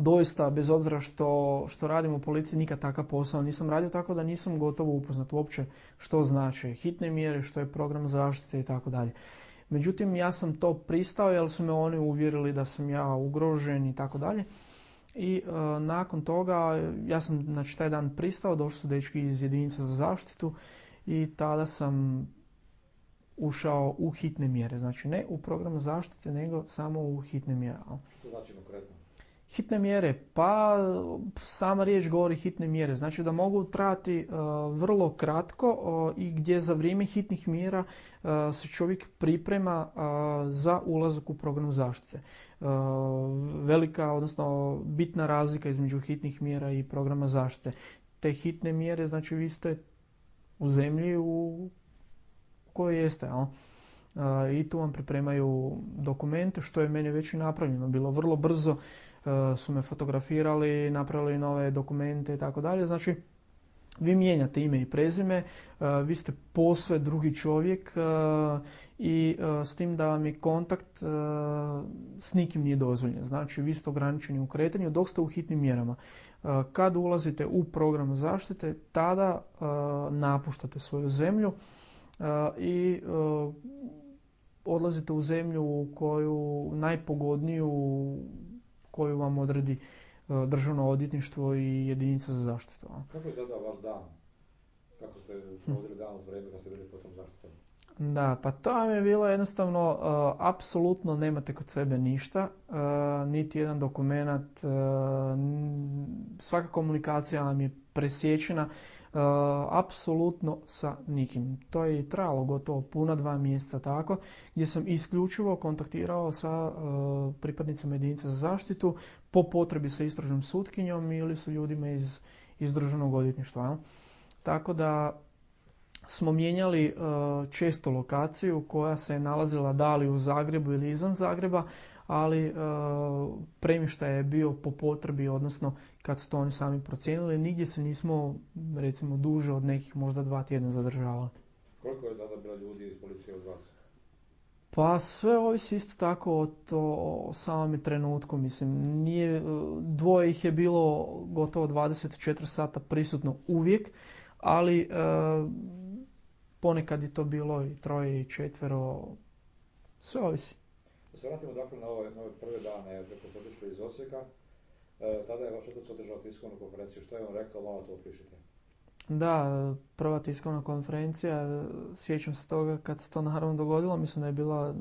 doista, bez obzira što radim u policiji, nikad takav posao nisam radio, tako da nisam gotovo upoznat uopće što znači hitne mjere, što je program zaštite i tako dalje. Međutim, ja sam to pristao jer su me oni uvjerili da sam ja ugrožen i tako dalje. I nakon toga, ja sam znači, taj dan pristao, došli su dečki iz jedinice za zaštitu i tada sam ušao u hitne mjere. Znači ne u program zaštite, nego samo u hitne mjere. Što znači konkretno? Hitne mjere, pa sama riječ govori hitne mjere. Znači da mogu trajati vrlo kratko i gdje za vrijeme hitnih mjera se čovjek priprema za ulazak u program zaštite. Velika, odnosno bitna razlika između hitnih mjera i programa zaštite. Te hitne mjere, znači vi ste u zemlji u kojoj jeste. I tu vam pripremaju dokumente, što je meni već i napravljeno. Bilo vrlo brzo, su me fotografirali, napravili nove dokumente i tako dalje. Znači, vi mijenjate ime i prezime, vi ste posve drugi čovjek i s tim da vam je kontakt s nikim nije dozvoljen. Znači, vi ste ograničeni u kretanju dok ste u hitnim mjerama. Kad ulazite u program zaštite, tada napuštate svoju zemlju i odlazite u zemlju u koju najpogodniju koju vam odredi Državno odvjetništvo i jedinica za zaštitu. Kako izgleda vaš dan? Kako ste provodili dan od vremena kad ste bili pod tom zaštitom? Da, pa to vam je bilo jednostavno, apsolutno nemate kod sebe ništa, niti jedan dokumenat, svaka komunikacija vam je presječena, apsolutno sa nikim. To je trajalo gotovo puna 2 mjeseca tako, gdje sam isključivo kontaktirao sa pripadnicama jedinice za zaštitu, po potrebi sa istražnom sutkinjom ili sa ljudima iz Državnog odvjetništva. Tako da smo mijenjali često lokaciju koja se nalazila da li u Zagrebu ili izvan Zagreba, ali premještaj je bio po potrebi, odnosno kad su to oni sami procijenili, nigdje se nismo recimo duže od nekih možda 2 tjedna zadržavali. Koliko je tada bilo ljudi iz policije od vas? Pa sve ovisi isto tako o samome trenutku, mislim, dvoje ih je bilo gotovo 24 sata prisutno uvijek, ali ponekad je to bilo i 3 i 4, sve ovisi. Da se vratimo dakle na ove prve dane, kako ste otišli iz Osijeka, tada je vaš otac održao tiskovnu konferenciju, što je on rekao, malo to opišite. Da, prva tiskovna konferencija, sjećam se toga kad se to naravno dogodilo, mislim da je bila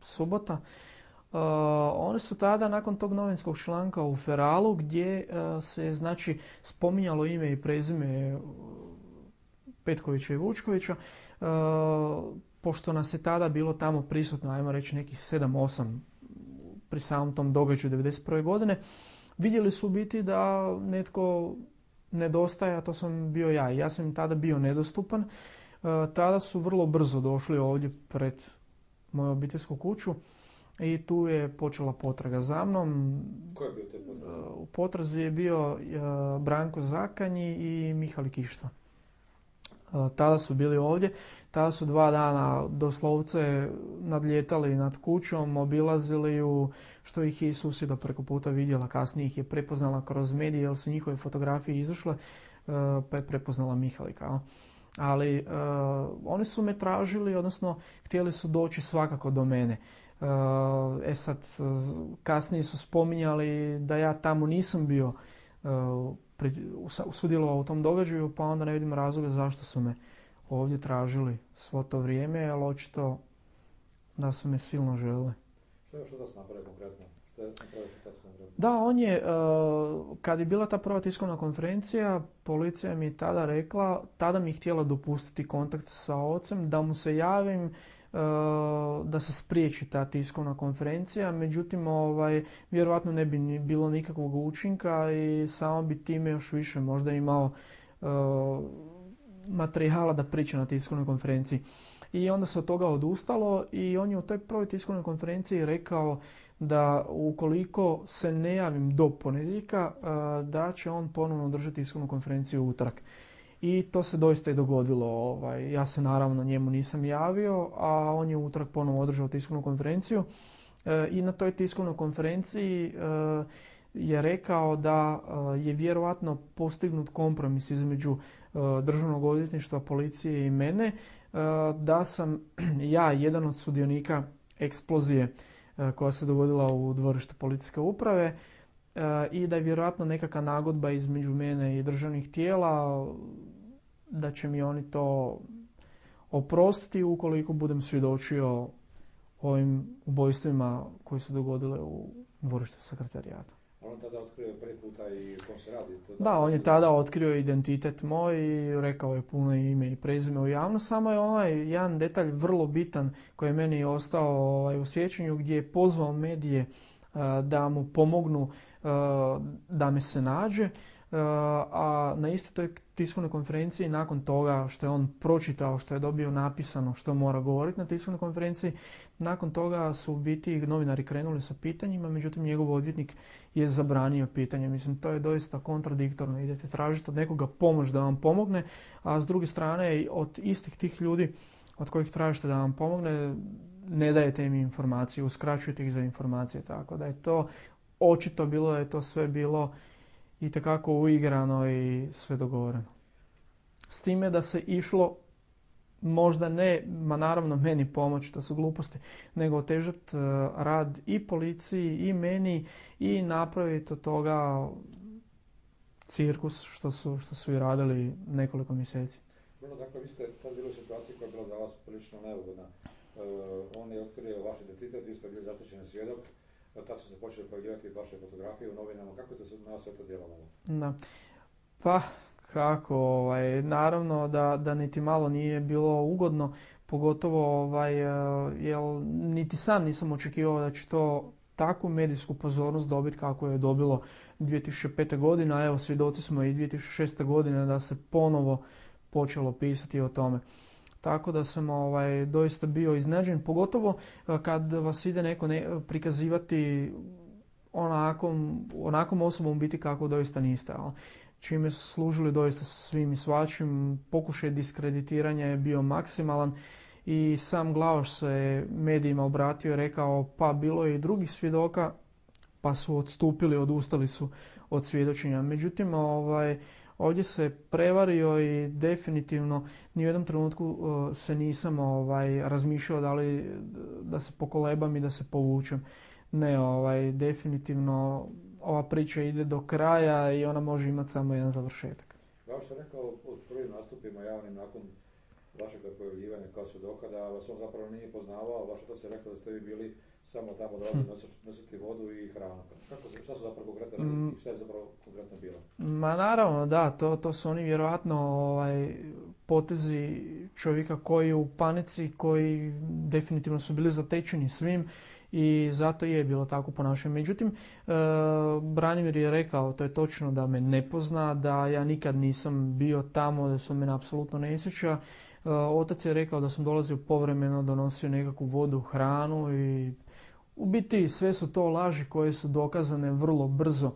subota. Oni su tada nakon tog novinskog članka u Feralu gdje se znači spominjalo ime i prezime Petkovića i Vučkovića, pošto nas je tada bilo tamo prisutno, ajmo reći nekih 7-8 pri samom tom događaju 1991. godine, vidjeli su u biti da netko nedostaje, a to sam bio ja. Ja sam im tada bio nedostupan. Tada su vrlo brzo došli ovdje pred moju obiteljsku kuću i tu je počela potraga za mnom. Ko je bio te potrazi? U potrazi je bio Branko Zakanji i Mihali Kištva. Tada su bili ovdje, tada su 2 dana doslovce nadlijetali nad kućom, obilazili ju, što ih je i susjeda preko puta vidjela, kasnije ih je prepoznala kroz medije jer su njihove fotografije izašle, pa je prepoznala Mihalika. Ali oni su me tražili, odnosno htjeli su doći svakako do mene. Sad, kasnije su spominjali da ja tamo nisam bio sudjelovao u tom događaju, pa onda ne vidim razloga zašto su me ovdje tražili svo to vrijeme, ali očito da su me silno želeli. Što je još otac napravio konkretno? Što je napravio otac konkretno? Da, on je, kad je bila ta prva tiskovna konferencija, policija mi je tada rekla, tada mi je htjela dopustiti kontakt sa ocem, da mu se javim, da se spriječi ta tiskovna konferencija, međutim vjerojatno ne bi bilo nikakvog učinka i samo bi time još više možda imao materijala da priča na tiskovnoj konferenciji. I onda se od toga odustalo i on je u toj prvoj tiskovnoj konferenciji rekao da ukoliko se ne javim do ponedjeljka, da će on ponovno održati tiskovnu konferenciju u utorak. I to se doista i dogodilo. Ja se naravno njemu nisam javio, a on je u utorak ponovno održao tiskovnu konferenciju. I na toj tiskovnoj konferenciji je rekao da je vjerojatno postignut kompromis između Državnog odvjetništva, policije i mene, da sam ja jedan od sudionika eksplozije koja se dogodila u dvorištu policijske uprave i da je vjerojatno nekakva nagodba između mene i državnih tijela, da će mi oni to oprostiti ukoliko budem svjedočio ovim ubojstvima koji su dogodile u dvorištu sekretarijata. On tada otkrio prvi puta i o kom se radi? Da, on je tada otkrio identitet moj i rekao je puno ime i prezime u javnost, samo je ovaj jedan detalj vrlo bitan koji je meni ostao u sjećanju, gdje je pozvao medije da mu pomognu da me se nađe, a na istoj toj tiskovnoj konferenciji nakon toga što je on pročitao, što je dobio napisano što mora govoriti na tiskovnoj konferenciji, nakon toga su u biti novinari krenuli sa pitanjima, međutim njegov odvjetnik je zabranio pitanje. Mislim, to je doista kontradiktorno. Idete tražiti od nekoga pomoć da vam pomogne, a s druge strane od istih tih ljudi od kojih tražite da vam pomogne ne dajete im informacije, uskraćujete ih za informacije, tako da je to očito bilo da je to sve bilo itekako uigrano i sve dogovoreno. S time da se išlo možda ne, naravno meni pomoć, to su gluposti, nego otežati rad i policiji i meni i napraviti od toga cirkus što su i radili nekoliko mjeseci. Dakle, vi ste tad bili u situaciji koja je bila za vas prilično neugodna. On je otkrio vaš identitet, vi ste bili zaštićeni svjedok, tad su se počeli pojavljivati vaše fotografije u novinama. Kako je to na sve to djelovalo? Da. Pa, kako, naravno da niti malo nije bilo ugodno, pogotovo jer niti sam nisam očekivao da će to takvu medijsku pozornost dobiti kako je dobilo 2005. godine, a evo svjedoci smo i 2006. godine da se ponovo počelo pisati o tome. Tako da sam doista bio iznenađen, pogotovo kad vas ide neko prikazivati onakom osobom biti kako doista niste. Čime su služili doista svim i svačim, pokušaj diskreditiranja je bio maksimalan i sam Glavaš se medijima obratio i rekao pa bilo je i drugih svjedoka pa su odstupili, odustali su od svjedočenja. Međutim, ovdje se prevario i definitivno ni u jednom trenutku se nisam razmišljao da li da se pokolebam i da se povučem. Ne, definitivno ova priča ide do kraja i ona može imati samo jedan završetak. Kao što rekao od prvim nastupima javnim nakon vašeg pojavljivanja kao svjedoka da vas on zapravo nije poznavao, baš to se rekao da ste vi bili samo tamo da nositi vodu i hranu. Šta su zapravo konkretno radili i šta je zapravo konkretno bilo? Ma naravno, da, to su oni vjerojatno potezi čovjeka koji je u panici, koji definitivno su bili zatečeni svim i zato je bilo tako ponašanje. Međutim, Branimir je rekao, to je točno, da me ne pozna, da ja nikad nisam bio tamo, da se mene apsolutno ne sjeća. Otac je rekao da sam dolazio povremeno, donosio nekakvu vodu, hranu i u biti sve su to laži koje su dokazane vrlo brzo,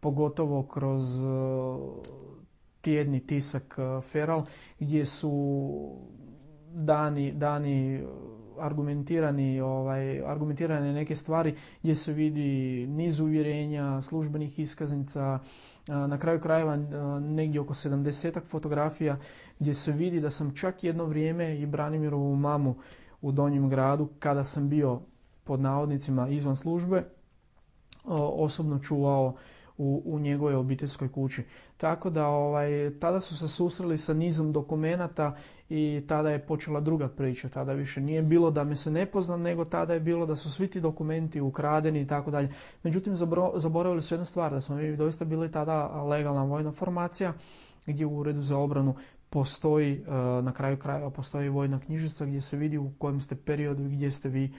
pogotovo kroz tjedni tisak Feral gdje su dani argumentirane neke stvari gdje se vidi niz uvjerenja, službenih iskaznica, na kraju krajeva negdje oko 70 fotografija gdje se vidi da sam čak jedno vrijeme i Branimirovu mamu u Donjem gradu, kada sam bio pod navodnicima izvan službe, osobno čuvao u njegovoj obiteljskoj kući. Tako da tada su se susreli sa nizom dokumenata i tada je počela druga priča. Tada više nije bilo da me se ne pozna, nego tada je bilo da su svi ti dokumenti ukradeni i tako dalje. Međutim, zaboravili su jednu stvar, da smo mi doista bili tada legalna vojna formacija gdje u Uredu za obranu postoji, na kraju krajeva postoji vojna knjižica gdje se vidi u kojem ste periodu i gdje ste vi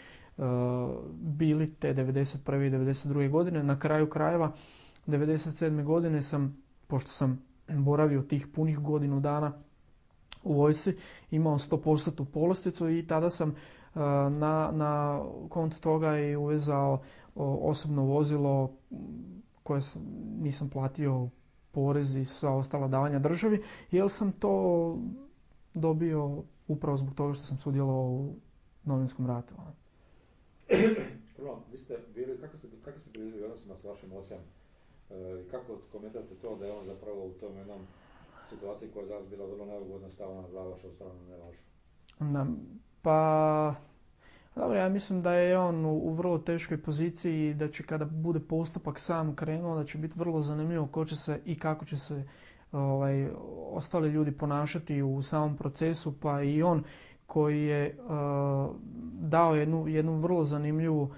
bili te 91. i 92. godine. Na kraju krajeva 97. godine sam, pošto sam boravio tih punih godinu dana u vojsci, imao 100% povlasticu i tada sam na konto toga i uvezao osobno vozilo koje nisam platio porez i sva ostala davanja državi, jer sam to dobio upravo zbog toga što sam sudjelovao u Novinskom ratu. Prvo, vi ste bili, kako ste bili u odnosima s vašim ocem Kako komentirate to da je on zapravo u tom jednom situaciji koja je za vas bila vrlo neugodna stava na vašu stranu, ne vašu? Pa, dobro, ja mislim da je on u vrlo teškoj poziciji, da će kada bude postupak sam krenuo, da će biti vrlo zanimljivo ko će se i kako će se ostali ljudi ponašati u samom procesu, pa i on koji je dao jednu vrlo zanimljivu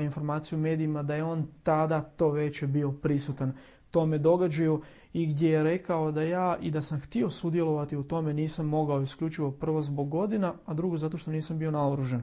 informaciju medijima da je on tada to već je bio prisutan tome događaju i gdje je rekao da ja i da sam htio sudjelovati u tome nisam mogao isključivo prvo zbog godina, a drugo zato što nisam bio naoružan.